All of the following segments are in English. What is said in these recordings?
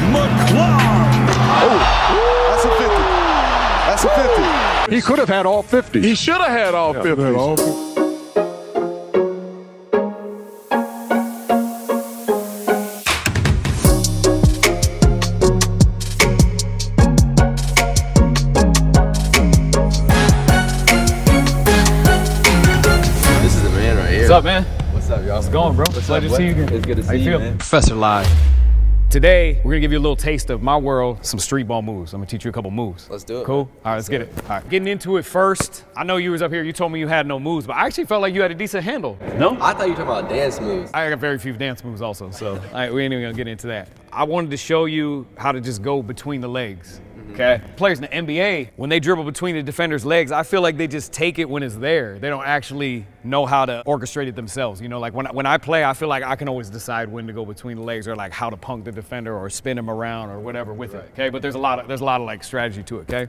McClung. Oh, that's a 50. That's a 50. He could have had all 50. He should have had all 50. This is the man right here. What's up, man? What's up, y'all? How's it going, bro? Pleasure to see you again. It's good to How see you, feel? man. Professor Live. Today, we're gonna give you a little taste of my world, some street ball moves. I'm gonna teach you a couple moves. Let's do it. Cool? All right, let's get it. All right, getting into it first. I know you was up here, you told me you had no moves, but I actually felt like you had a decent handle. No? I thought you were talking about dance moves. I got very few dance moves also, so all right, we ain't even gonna get into that. I wanted to show you how to just go between the legs. Okay. Players in the NBA, when they dribble between the defender's legs, I feel like they just take it when it's there. They don't actually know how to orchestrate it themselves. You know, like when I play, I feel like I can always decide when to go between the legs or like how to punk the defender or spin him around or whatever with it. Okay, but there's a lot of like strategy to it. Okay.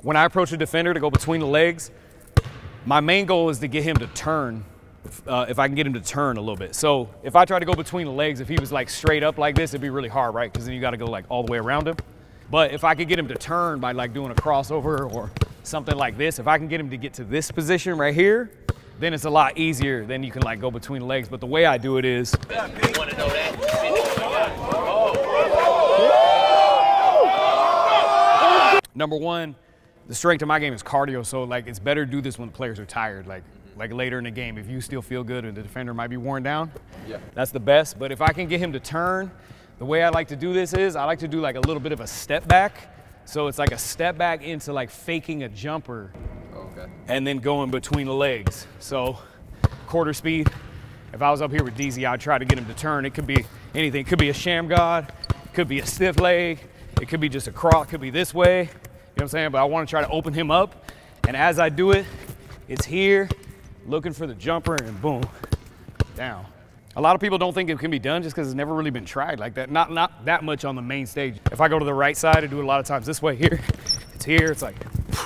When I approach a defender to go between the legs, my main goal is to get him to turn, if I can get him to turn a little bit. So if I try to go between the legs, if he was like straight up like this, it'd be really hard, right? Because then you got to go like all the way around him. But if I could get him to turn by like doing a crossover or something like this, if I can get him to get to this position right here, then it's a lot easier. Then you can like go between the legs. But the way I do it is, number one, the strength of my game is cardio, so like it's better to do this when the players are tired, like later in the game. If you still feel good and the defender might be worn down, that's the best. But if I can get him to turn, the way I like to do this is I like to do like a little bit of a step back. So it's like a step back into like faking a jumper and then going between the legs. So quarter speed. If I was up here with DZ, I'd try to get him to turn. It could be anything. It could be a sham god, it could be a stiff leg, it could be just a cross, it could be this way. You know what I'm saying? But I want to try to open him up. And as I do it, it's here, looking for the jumper, and boom, down. A lot of people don't think it can be done just because it's never really been tried like that. Not that much on the main stage. If I go to the right side, I do it a lot of times this way here. It's here, it's like, you know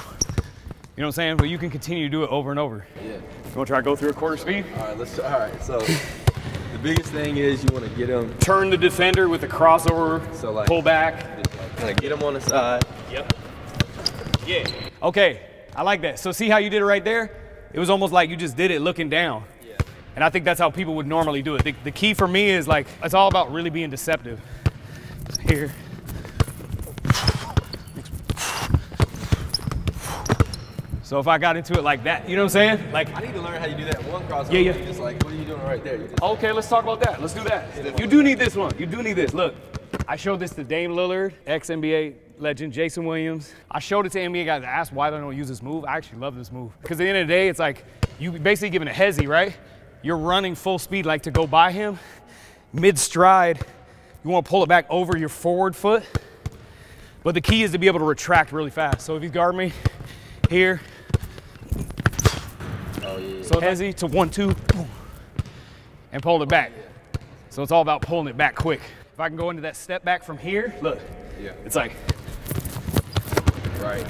what I'm saying? But you can continue to do it over and over. Yeah. You want to try to go through a quarter speed? All right, so the biggest thing is you want to get him. Turn the defender with the crossover, So like, pull back. Just like, kind of get him on the side. Yep. Yeah. Okay, I like that. So see how you did it right there? It was almost like you just did it looking down. Yeah. And I think that's how people would normally do it. The key for me is like, it's all about really being deceptive. Here. So if I got into it like that, you know what I'm saying? Like, I need to learn how you do that one crossover. Yeah. You just like, what are you doing right there? You just, okay, let's talk about that. Let's do that. You do need this one. You do need this. Look, I showed this to Dame Lillard, ex-NBA legend, Jason Williams. I showed it to NBA guys that asked why they don't use this move. I actually love this move. Because at the end of the day, it's like, you basically giving a hezzy, right? You're running full speed like to go by him. Mid-stride, you want to pull it back over your forward foot. But the key is to be able to retract really fast. So if he's guarding me here, so hezzy to 1-2, boom, and pull it back. So it's all about pulling it back quick. If I can go into that step back from here, look, it's like, right.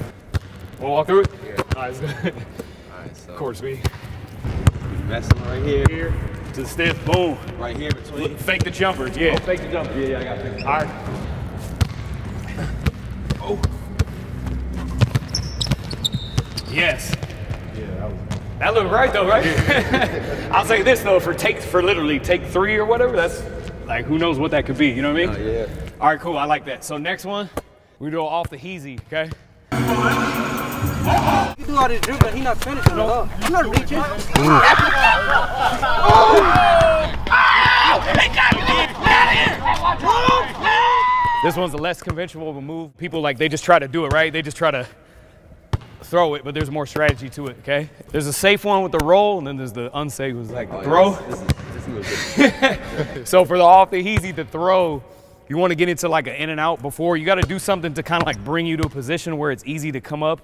We'll walk through it? Yeah. All right, let's go. All right, so Quarter speed. messing right here. Here to the stiff, boom. Right here between. Fake the jumper, yeah. Oh, fake the jumper. Yeah, I got it. All right. Oh. Yes. Yeah, that looked right though, right? I'll say this though, for literally take 3 or whatever, that's like, who knows what that could be, you know what I mean? yeah. All right, cool, I like that. So next one, we do off the heezy, okay? You do all this dribbling, he not finishing. No. I'm not reaching. This one's a less conventional of a move. People like, they just try to do it, right? They just try to throw it, but there's more strategy to it, okay? There's a safe one with the roll, and then there's the unsafe was like the throw. So for the off the easy, the throw, you want to get into like an in and out before. You got to do something to kind of like bring you to a position where it's easy to come up,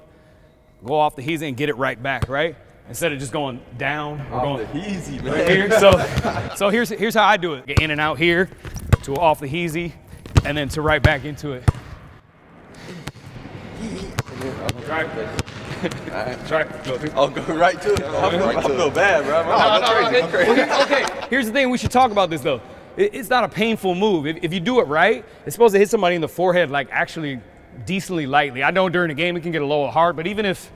go off the easy, and get it right back, right? Instead of just going down or going easy, man. right here. So here's how I do it. Get in and out here to off the easy, and then to right back into it. Try it. Try it. Go through. Oh, go right to it. I feel bad, bro. No, okay, here's the thing. We should talk about this, though. It's not a painful move. If you do it right, it's supposed to hit somebody in the forehead, like, actually decently lightly. I know during the game it can get a little hard, but even if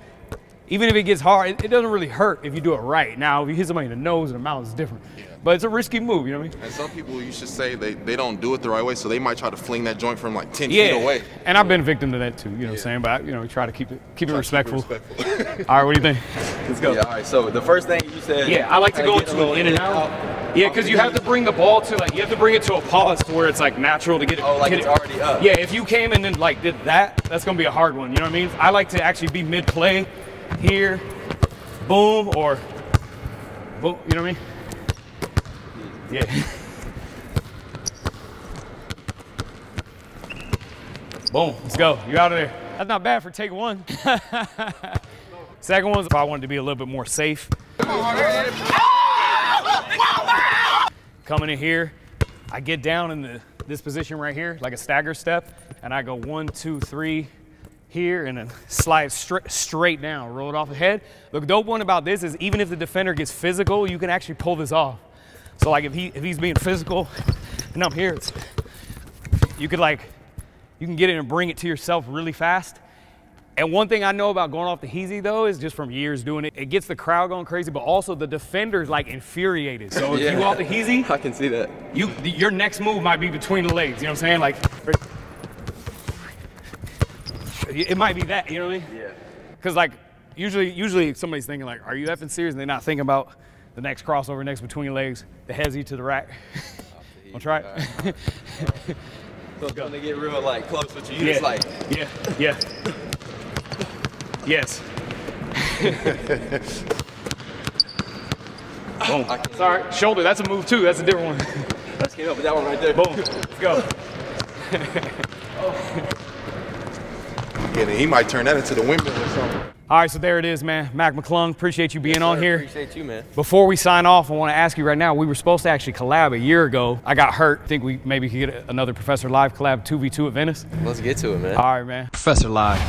it gets hard, it doesn't really hurt if you do it right. Now, if you hit somebody in the nose or the mouth, it's different. Yeah. But it's a risky move, you know what I mean? And some people, you should say, they don't do it the right way, so they might try to fling that joint from like 10 feet away. And I've been a victim to that too, you know what I'm saying? But, you know, we try to keep it respectful. All right, what do you think? Let's go. Yeah, all right, so the first thing you said. Yeah, I like to go into an in and out. Yeah, because you have to bring the ball to, like, you have to bring it to a pause to where it's, like, natural to get it. Oh, like it's already up. Yeah, if you came and then, like, did that, that's going to be a hard one, you know what I mean? I like to actually be mid-play here, boom, or boom, you know what I mean? Yeah. Boom, let's go. You're out of there. That's not bad for take one. Second one's if I wanted to be a little bit more safe. Coming in here, I get down in this position right here, like a stagger step, and I go 1, 2, 3 here, and then slide straight down, roll it off the head. The dope one about this is even if the defender gets physical, you can actually pull this off. So like if he's being physical, and I'm here, you can get it and bring it to yourself really fast. And one thing I know about going off the heezy though is just from years doing it, it gets the crowd going crazy, but also the defender's like infuriated. So if you go off the heezy, I can see that. Your next move might be between the legs, you know what I'm saying? Like, it might be that, you know what I mean? Yeah. Because like, usually somebody's thinking like, are you effing serious? And they're not thinking about the next crossover next between your legs, the hezzy to the rack. Wanna try it? Right. So when they get real like close with you, just like. Yeah. Yes. Boom. Sorry, shoulder, that's a move too. That's a different one. I just came up with that one right there. Boom. Let's go. Yeah, he might turn that into the windmill or something. All right, so there it is, man. Mac McClung, appreciate you being on here. Appreciate you, man. Before we sign off, I want to ask you right now, we were supposed to actually collab a year ago. I got hurt. I think we maybe could get another Professor Live collab 2v2 at Venice. Let's get to it, man. All right, man. Professor Live.